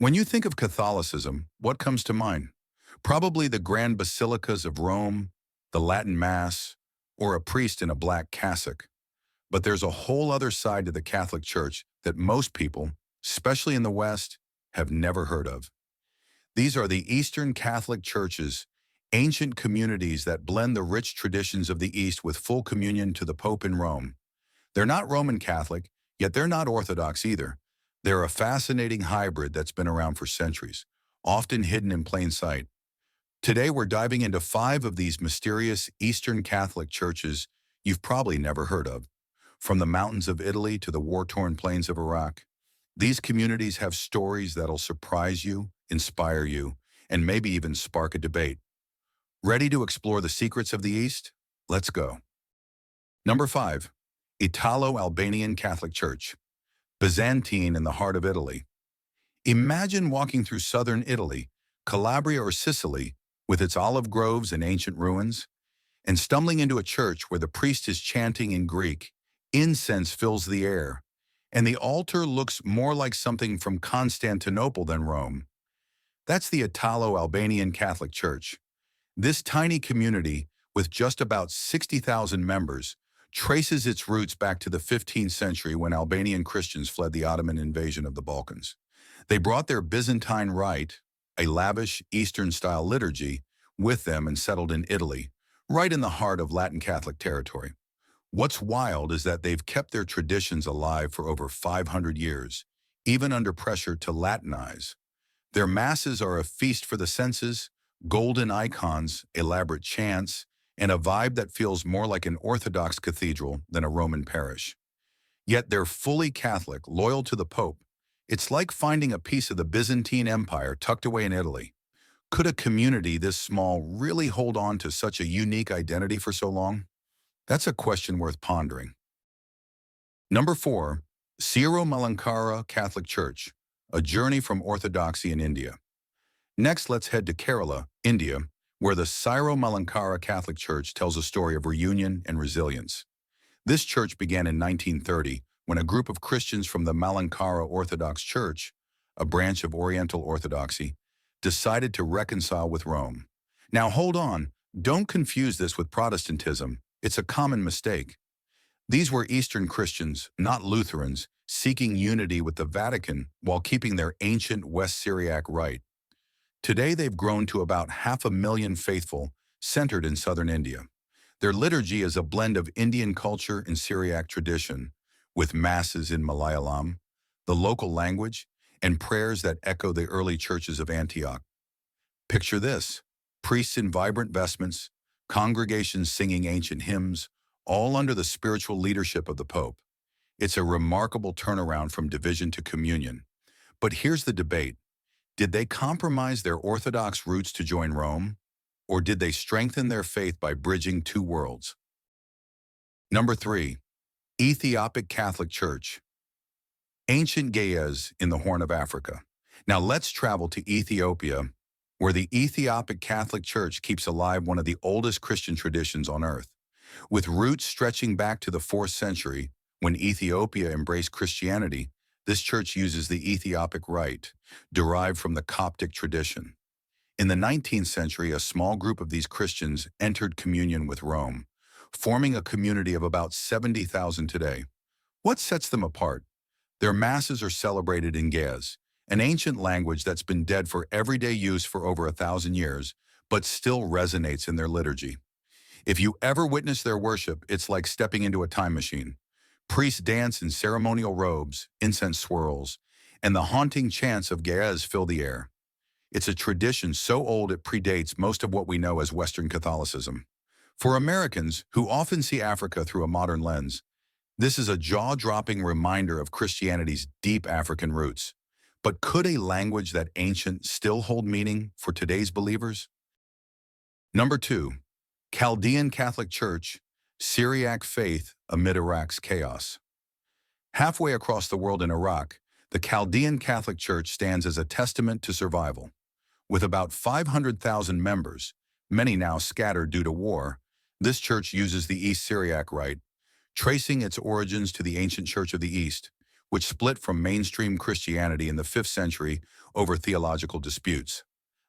When you think of Catholicism, what comes to mind? Probably the grand basilicas of Rome, the Latin Mass, or a priest in a black cassock. But there's a whole other side to the Catholic Church that most people, especially in the West, have never heard of. These are the Eastern Catholic Churches, ancient communities that blend the rich traditions of the East with full communion to the Pope in Rome. They're not Roman Catholic, yet they're not Orthodox either. They're a fascinating hybrid that's been around for centuries, often hidden in plain sight. Today we're diving into five of these mysterious Eastern Catholic churches you've probably never heard of. From the mountains of Italy to the war-torn plains of Iraq, these communities have stories that'll surprise you, inspire you, and maybe even spark a debate. Ready to explore the secrets of the East? Let's go. Number 5. Italo-Albanian Catholic Church, Byzantine in the heart of Italy. Imagine walking through southern Italy, Calabria or Sicily, with its olive groves and ancient ruins, and stumbling into a church where the priest is chanting in Greek, incense fills the air, and the altar looks more like something from Constantinople than Rome. That's the Italo-Albanian Catholic Church. This tiny community, with just about 60,000 members, traces its roots back to the 15th century when Albanian Christians fled the Ottoman invasion of the Balkans. They brought their Byzantine rite, a lavish Eastern-style liturgy, with them and settled in Italy, right in the heart of Latin Catholic territory. What's wild is that they've kept their traditions alive for over 500 years, even under pressure to Latinize. Their masses are a feast for the senses, golden icons, elaborate chants, and a vibe that feels more like an Orthodox cathedral than a Roman parish. Yet they're fully Catholic, loyal to the Pope. It's like finding a piece of the Byzantine Empire tucked away in Italy. Could a community this small really hold on to such a unique identity for so long? That's a question worth pondering. Number 4. Syro-Malankara Catholic Church, a journey from Orthodoxy in India. Next, let's head to Kerala, India, where the Syro-Malankara Catholic Church tells a story of reunion and resilience. This church began in 1930 when a group of Christians from the Malankara Orthodox Church, a branch of Oriental Orthodoxy, decided to reconcile with Rome. Now hold on, don't confuse this with Protestantism. It's a common mistake. These were Eastern Christians, not Lutherans, seeking unity with the Vatican while keeping their ancient West Syriac rite. Today they've grown to about 500,000 faithful, centered in southern India. Their liturgy is a blend of Indian culture and Syriac tradition, with masses in Malayalam, the local language, and prayers that echo the early churches of Antioch. Picture this: priests in vibrant vestments, congregations singing ancient hymns, all under the spiritual leadership of the Pope. It's a remarkable turnaround from division to communion. But here's the debate. Did they compromise their Orthodox roots to join Rome? Or did they strengthen their faith by bridging two worlds? Number 3. Ethiopic Catholic Church, ancient Ge'ez in the Horn of Africa. Now let's travel to Ethiopia, where the Ethiopic Catholic Church keeps alive one of the oldest Christian traditions on earth. With roots stretching back to the 4th century, when Ethiopia embraced Christianity, this church uses the Ethiopic rite, derived from the Coptic tradition. In the 19th century, a small group of these Christians entered communion with Rome, forming a community of about 70,000 today. What sets them apart? Their masses are celebrated in Ge'ez, an ancient language that's been dead for everyday use for over 1,000 years, but still resonates in their liturgy. If you ever witness their worship, it's like stepping into a time machine. Priests dance in ceremonial robes, incense swirls, and the haunting chants of Ge'ez fill the air. It's a tradition so old it predates most of what we know as Western Catholicism. For Americans, who often see Africa through a modern lens, this is a jaw-dropping reminder of Christianity's deep African roots. But could a language that ancient still hold meaning for today's believers? Number 2. Chaldean Catholic Church, Syriac faith amid Iraq's chaos. Halfway across the world in Iraq, the Chaldean Catholic Church stands as a testament to survival. With about 500,000 members, many now scattered due to war, this church uses the East Syriac rite, tracing its origins to the ancient Church of the East, which split from mainstream Christianity in the 5th century over theological disputes.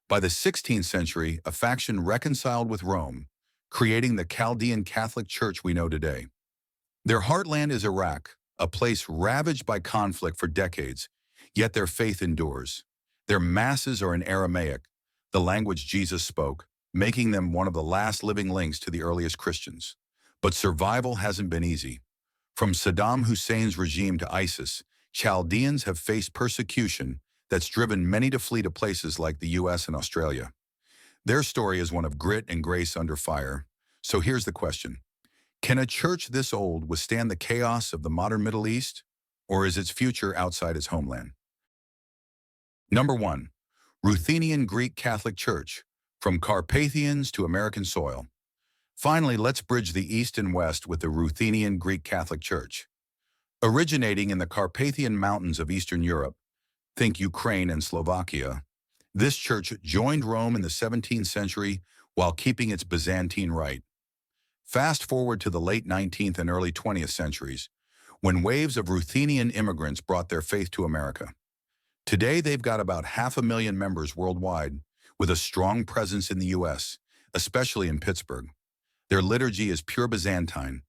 By the 16th century, a faction reconciled with Rome, creating the Chaldean Catholic Church we know today. Their heartland is Iraq, a place ravaged by conflict for decades, yet their faith endures. Their masses are in Aramaic, the language Jesus spoke, making them one of the last living links to the earliest Christians. But survival hasn't been easy. From Saddam Hussein's regime to ISIS, Chaldeans have faced persecution that's driven many to flee to places like the US and Australia. Their story is one of grit and grace under fire. So here's the question. Can a church this old withstand the chaos of the modern Middle East, or is its future outside its homeland? Number 1. Ruthenian Greek Catholic Church, from Carpathians to American soil. Finally, let's bridge the East and West with the Ruthenian Greek Catholic Church. Originating in the Carpathian Mountains of Eastern Europe, think Ukraine and Slovakia, this church joined Rome in the 17th century while keeping its Byzantine rite. Fast forward to the late 19th and early 20th centuries, when waves of Ruthenian immigrants brought their faith to America. Today, they've got about 500,000 members worldwide, with a strong presence in the U.S., especially in Pittsburgh. Their liturgy is pure Byzantine,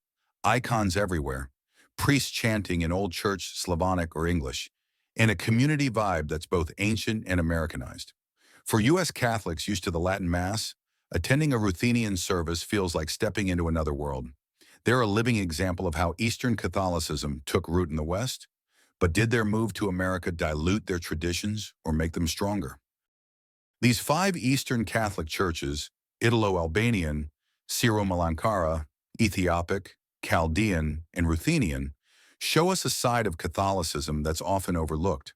icons everywhere, priests chanting in Old Church, Slavonic, or English, and a community vibe that's both ancient and Americanized. For U.S. Catholics used to the Latin Mass, attending a Ruthenian service feels like stepping into another world. They're a living example of how Eastern Catholicism took root in the West, but did their move to America dilute their traditions or make them stronger? These 5 Eastern Catholic churches, Italo-Albanian, Syro-Malankara, Ethiopic, Chaldean, and Ruthenian, show us a side of Catholicism that's often overlooked.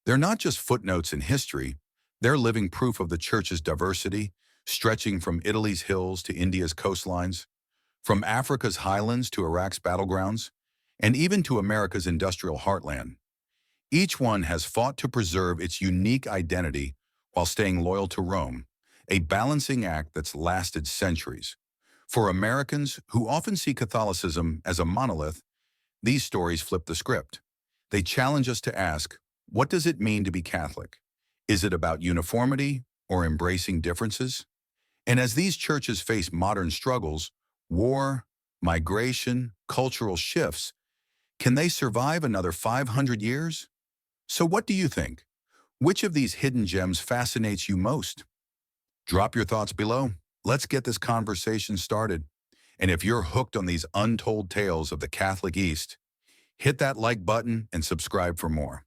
They're not just footnotes in history, they're living proof of the Church's diversity, stretching from Italy's hills to India's coastlines, from Africa's highlands to Iraq's battlegrounds, and even to America's industrial heartland. Each one has fought to preserve its unique identity while staying loyal to Rome, a balancing act that's lasted centuries. For Americans who often see Catholicism as a monolith, these stories flip the script. They challenge us to ask, what does it mean to be Catholic? Is it about uniformity or embracing differences? And as these churches face modern struggles, war, migration, cultural shifts, can they survive another 500 years? So what do you think? Which of these hidden gems fascinates you most? Drop your thoughts below. Let's get this conversation started. And if you're hooked on these untold tales of the Catholic East, hit that like button and subscribe for more.